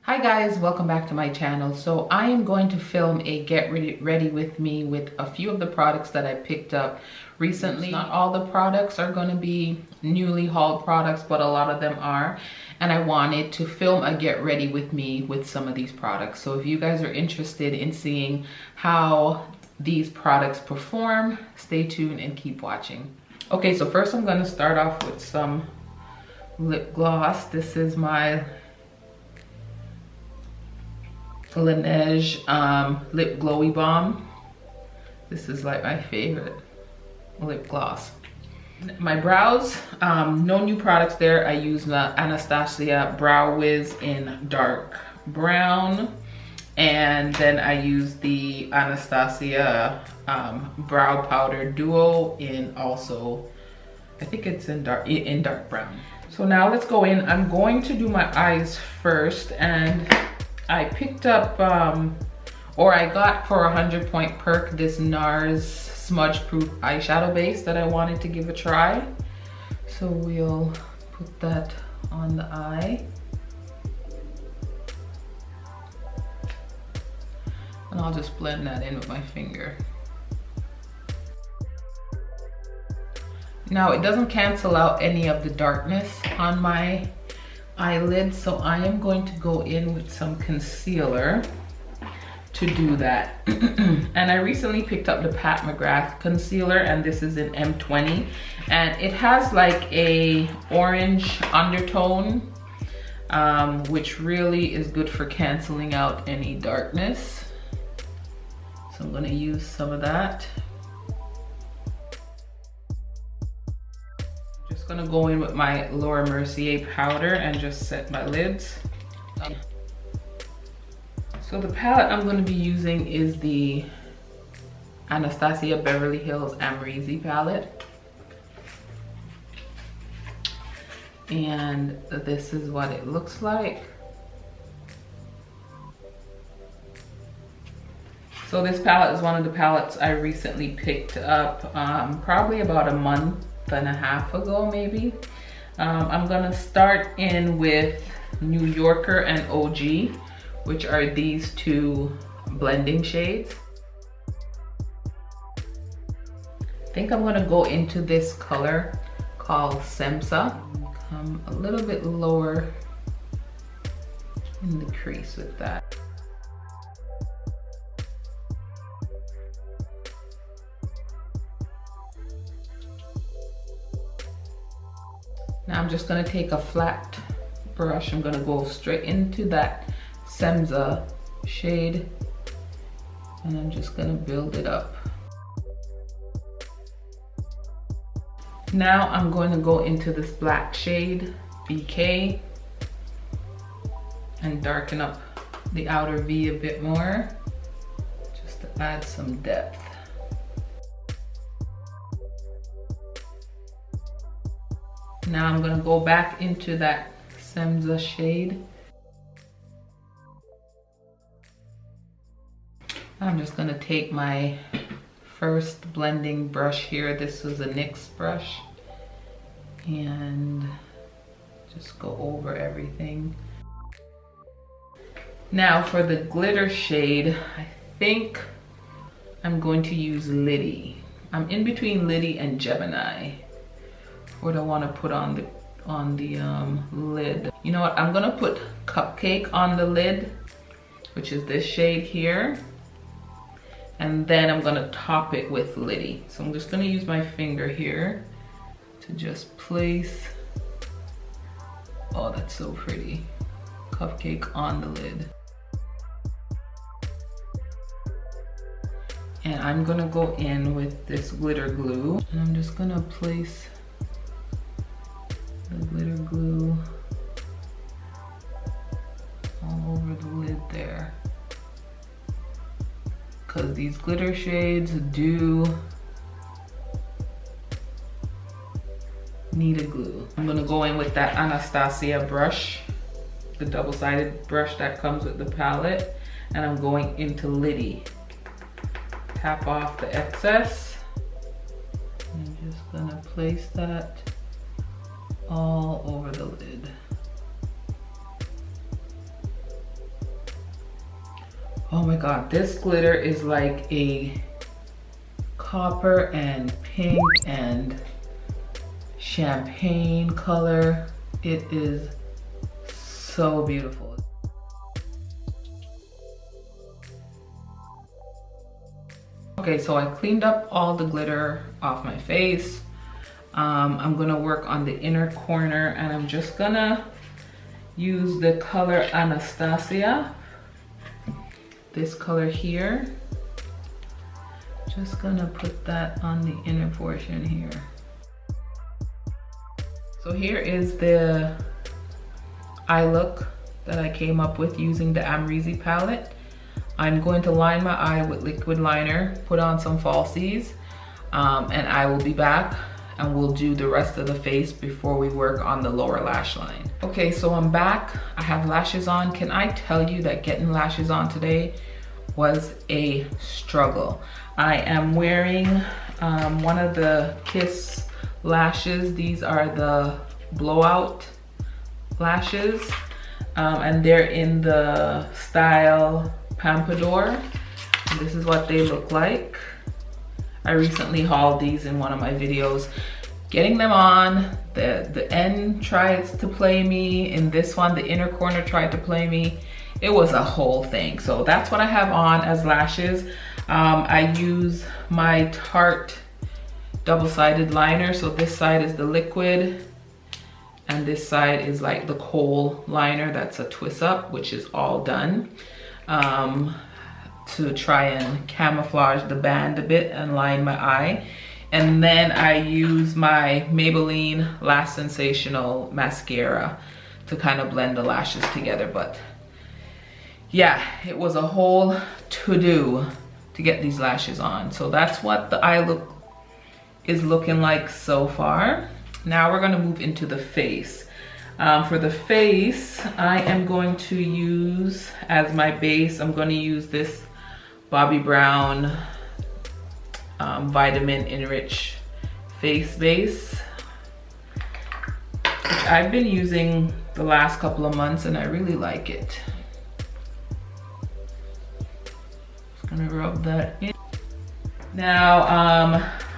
Hi guys, welcome back to my channel. So I am going to film a get ready with me with a few of the products that I picked up recently. Not all the products are going to be newly hauled products, but a lot of them are. And I wanted to film a get ready with me with some of these products. So if you guys are interested in seeing how these products perform, stay tuned and keep watching. Okay, so first I'm going to start off with some lip gloss. This is my Laneige lip glowy balm. This is like my favorite lip gloss. My brows, no new products there. I use the Anastasia Brow Wiz in dark brown, and then I use the Anastasia brow powder duo in also, I think it's in dark brown. So now let's go in. I'm going to do my eyes first, and I picked up, or I got for 100 point perk, this Nars smudge proof eyeshadow base that I wanted to give a try. So we'll put that on the eye. And I'll just blend that in with my finger. Now it doesn't cancel out any of the darkness on my eyelid, so I am going to go in with some concealer to do that. And I recently picked up the Pat McGrath concealer, and this is in M20, and it has like a orange undertone, which really is good for canceling out any darkness. So I'm going to use some of that. Gonna go in with my Laura Mercier powder and just set my lids. So the palette I'm going to be using is the Anastasia Beverly Hills Amrezy palette, and this is what it looks like. So this palette is one of the palettes I recently picked up, probably about a month and a half ago maybe. I'm gonna start in with New Yorker and OG, which are these two blending shades. I think I'm gonna go into this color called Semsa. Come a little bit lower in the crease with that. Now I'm just gonna take a flat brush. I'm gonna go straight into that Semsa shade, and I'm just gonna build it up. Now I'm going to go into this black shade, BK, and darken up the outer V a bit more, just to add some depth. Now I'm gonna go back into that Semsa shade. I'm just gonna take my first blending brush here. This is a NYX brush, and just go over everything. Now for the glitter shade, I think I'm going to use Liddy. I'm in between Liddy and Gemini. What I want to put on the lid. You know what? I'm gonna put Cupcake on the lid, which is this shade here, and then I'm gonna top it with Liddy. So I'm just gonna use my finger here to just place. Oh, that's so pretty. Cupcake on the lid. And I'm gonna go in with this glitter glue, and I'm just gonna place the glitter glue all over the lid there, because these glitter shades do need a glue. I'm gonna go in with that Anastasia brush, the double-sided brush that comes with the palette, and I'm going into Liddy. Tap off the excess. I'm just gonna place that all over the lid. Oh my God, this glitter is like a copper and pink and champagne color. It is so beautiful. Okay, so I cleaned up all the glitter off my face. I'm gonna work on the inner corner, and I'm just gonna use the color Anastasia. This color here. Just gonna put that on the inner portion here. So here is the eye look that I came up with using the Amrezy palette. I'm going to line my eye with liquid liner, put on some falsies, and I will be back and we'll do the rest of the face before we work on the lower lash line. Okay, so I'm back. I have lashes on. Can I tell you that getting lashes on today was a struggle. I am wearing one of the Kiss lashes. These are the Blowout lashes, and they're in the style Pompadour. And this is what they look like. I recently hauled these in one of my videos. Getting them on, the end tried to play me. In this one, the inner corner tried to play me. It was a whole thing. So that's what I have on as lashes. I use my Tarte double-sided liner. So this side is the liquid and this side is like the kohl liner. That's a twist up, which is all done. To try and camouflage the band a bit and line my eye. And then I use my Maybelline Lash Sensational mascara to kind of blend the lashes together. But yeah, it was a whole to-do to get these lashes on. So that's what the eye look is looking like so far. Now we're gonna move into the face. For the face, I am going to use as my base, I'm gonna use this Bobbi Brown Vitamin Enriched face base, which I've been using the last couple of months and I really like it. Just gonna rub that in. Now,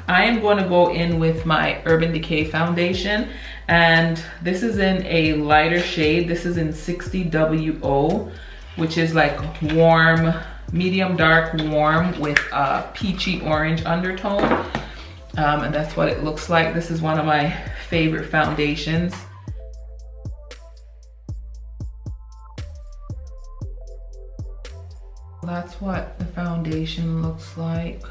I am going to go in with my Urban Decay foundation, and this is in a lighter shade. This is in 60WO, which is like warm, medium dark warm with a peachy orange undertone, and that's what it looks like. This is one of my favorite foundations. That's what the foundation looks like.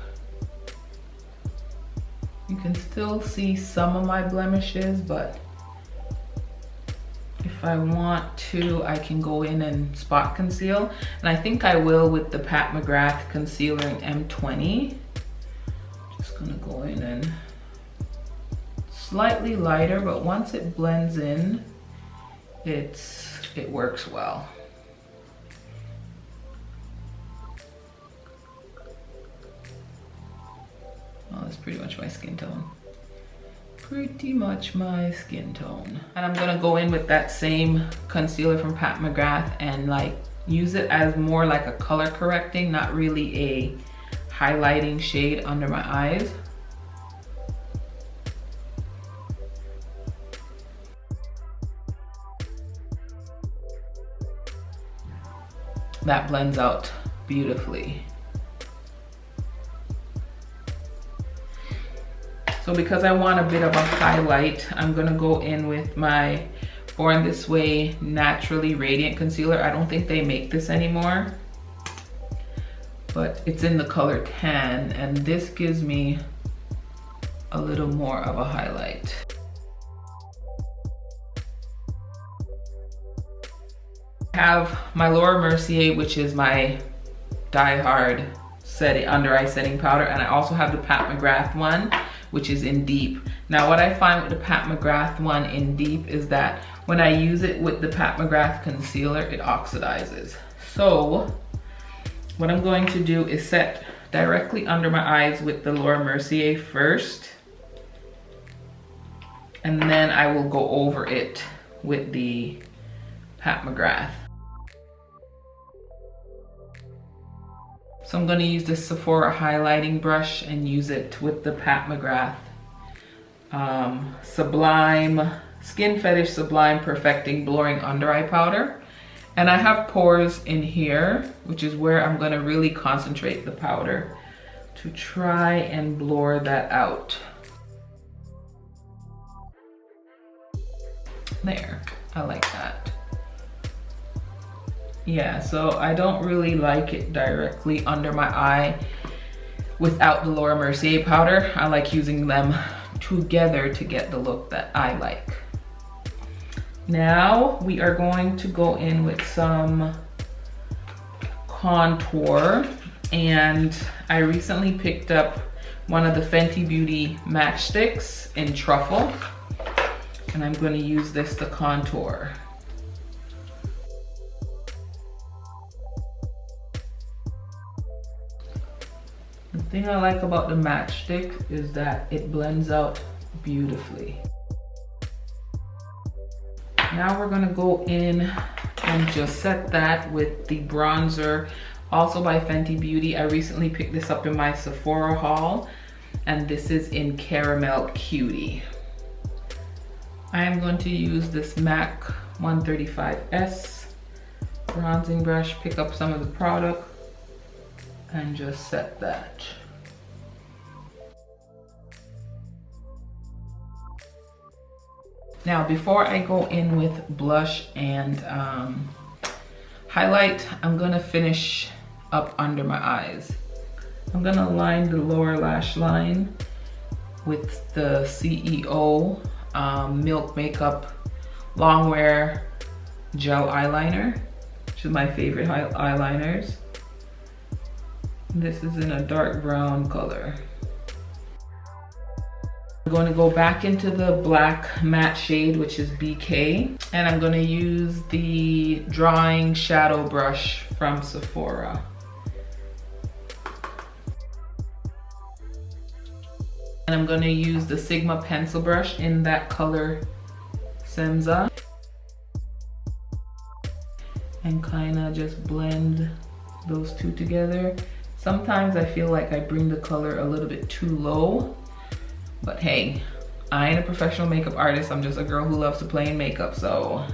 You can still see some of my blemishes, but if I want to, I can go in and spot conceal. And I think I will with the Pat McGrath concealer in M20. Just gonna go in and slightly lighter, but once it blends in, it works well. Oh, that's pretty much my skin tone. Pretty much my skin tone. And I'm gonna go in with that same concealer from Pat McGrath and like use it as more like a color correcting, not really a highlighting shade under my eyes. That blends out beautifully. So because I want a bit of a highlight, I'm gonna go in with my Born This Way Naturally Radiant Concealer. I don't think they make this anymore, but it's in the color Tan, and this gives me a little more of a highlight. I have my Laura Mercier, which is my die-hard under eye setting powder, and I also have the Pat McGrath one, which is in Deep. Now what I find with the Pat McGrath one in Deep is that when I use it with the Pat McGrath concealer, it oxidizes. So what I'm going to do is set directly under my eyes with the Laura Mercier first, and then I will go over it with the Pat McGrath. So I'm going to use this Sephora highlighting brush and use it with the McGrath Sublime, Skin Fetish Sublime Perfecting Blurring Under Eye Powder. And I have pores in here, which is where I'm going to really concentrate the powder to try and blur that out. There, I like that. Yeah, so I don't really like it directly under my eye without the Laura Mercier powder. I like using them together to get the look that I like. Now we are going to go in with some contour, and I recently picked up one of the Fenty Beauty matchsticks in Truffle, and I'm going to use this to contour. The thing I like about the matchstick is that it blends out beautifully. Now we're gonna go in and just set that with the bronzer, also by Fenty Beauty. I recently picked this up in my Sephora haul, and this is in Caramel Cutie. I am going to use this MAC 135S bronzing brush, pick up some of the product, and just set that. Now, before I go in with blush and highlight, I'm gonna finish up under my eyes. I'm gonna line the lower lash line with the CEO Milk Makeup Longwear Gel Eyeliner, which is my favorite eyeliners. This is in a dark brown color. I'm going to go back into the black matte shade, which is BK, and I'm going to use the drawing shadow brush from Sephora. And I'm going to use the Sigma pencil brush in that color Semza, and kind of just blend those two together. Sometimes I feel like I bring the color a little bit too low, but hey, I ain't a professional makeup artist. I'm just a girl who loves to play in makeup, so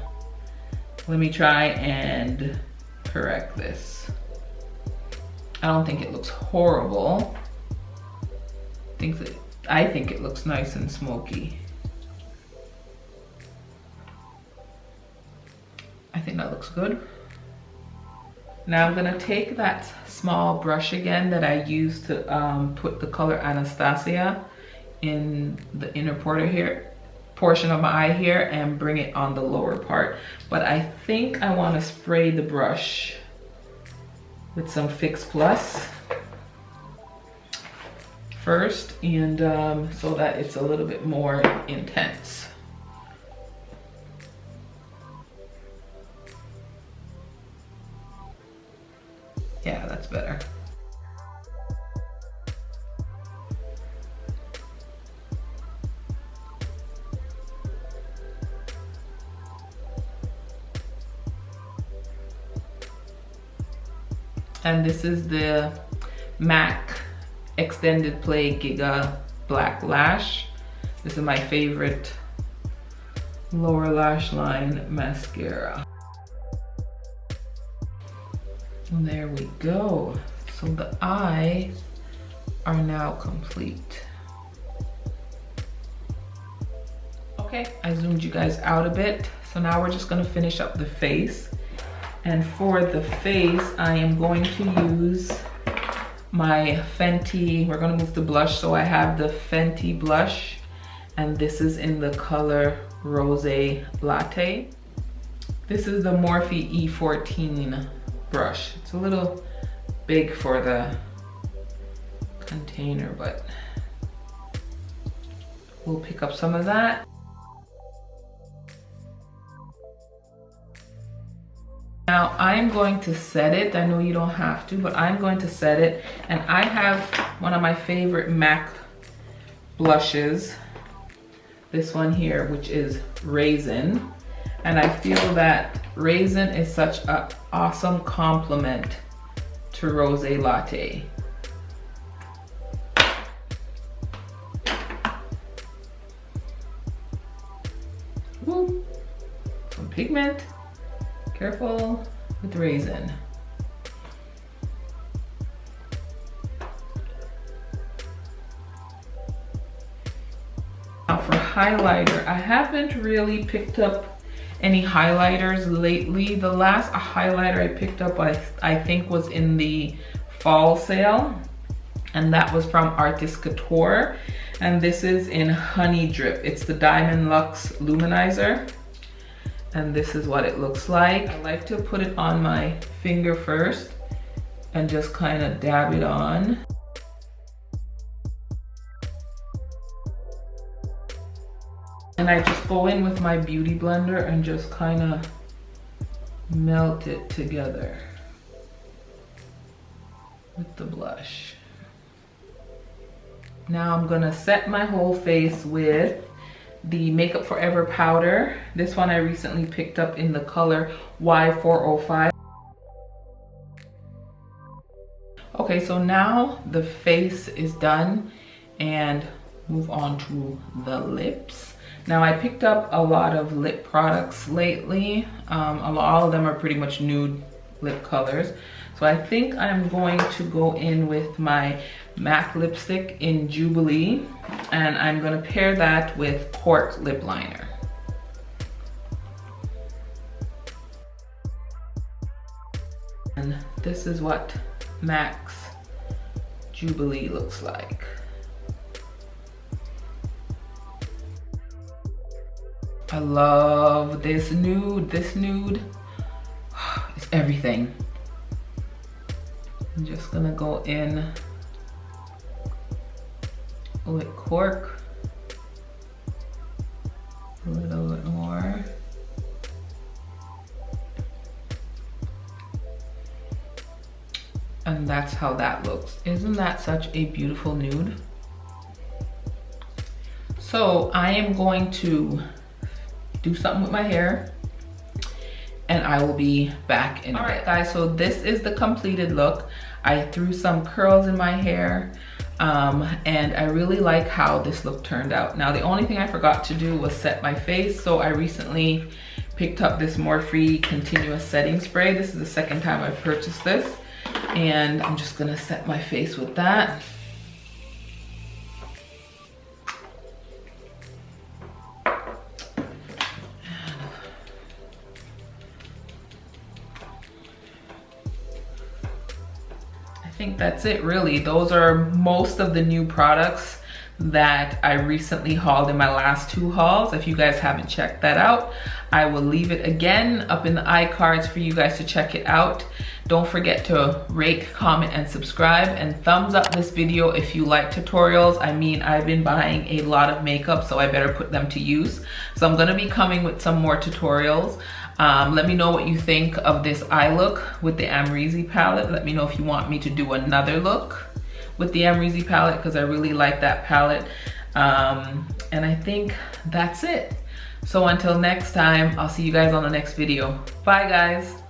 let me try and correct this. I don't think it looks horrible. I think it looks nice and smoky. I think that looks good. Now I'm gonna take that small brush again that I used to put the color Anastasia in the inner portion of my eye here, and bring it on the lower part. But I think I wanna spray the brush with some Fix Plus first, and so that it's a little bit more intense. Yeah, that's better. And this is the MAC Extended Play Gigablack Lash. This is my favorite lower lash line mascara. And there we go. So the eyes are now complete. Okay, I zoomed you guys out a bit. So now we're just gonna finish up the face. And for the face, I am going to use my Fenty, we're gonna move to blush. So I have the Fenty blush, and this is in the color Rosé Latte. This is the Morphe E14 brush. It's a little big for the container, but we'll pick up some of that. Now I'm going to set it. I know you don't have to, but I'm going to set it. And I have one of my favorite MAC blushes, this one here, which is Raisin. And I feel that Raisin is such an awesome complement to for Rosé Latte. Woo. From Pigment. Careful with raisin. Now for highlighter, I haven't really picked up any highlighters lately. The last highlighter I picked up, I think was in the fall sale, and that was from Artist Couture, and this is in Honey Drip. It's the Diamond Luxe Luminizer, and this is what it looks like. I like to put it on my finger first and just kind of dab it on. And I just go in with my beauty blender and just kind of melt it together with the blush. Now I'm gonna set my whole face with the Makeup Forever powder. This one I recently picked up in the color Y405. Okay, so now the face is done, and move on to the lips. Now I picked up a lot of lip products lately. All of them are pretty much nude lip colors. So I think I'm going to go in with my MAC lipstick in Jubilee, and I'm gonna pair that with Cork lip liner. And this is what MAC's Jubilee looks like. I love this nude. This nude is everything. I'm just gonna go in with Cork a little bit more. And that's how that looks. Isn't that such a beautiful nude? So I am going to do something with my hair, and I will be back in a bit. All right, guys, so this is the completed look. I threw some curls in my hair, and I really like how this look turned out. Now, the only thing I forgot to do was set my face, so I recently picked up this Morphe Continuous Setting Spray. This is the second time I've purchased this, and I'm just gonna set my face with that. I think that's it, really. Those are most of the new products that I recently hauled in my last two hauls. If you guys haven't checked that out, I will leave it again up in the iCards for you guys to check it out. Don't forget to rate, comment, and subscribe, and thumbs up this video if you like tutorials. I mean, I've been buying a lot of makeup, so I better put them to use. So I'm gonna be coming with some more tutorials. Let me know what you think of this eye look with the Amrezy palette. Let me know if you want me to do another look with the Amrezy palette, because I really like that palette. And I think that's it. So until next time, I'll see you guys on the next video. Bye, guys.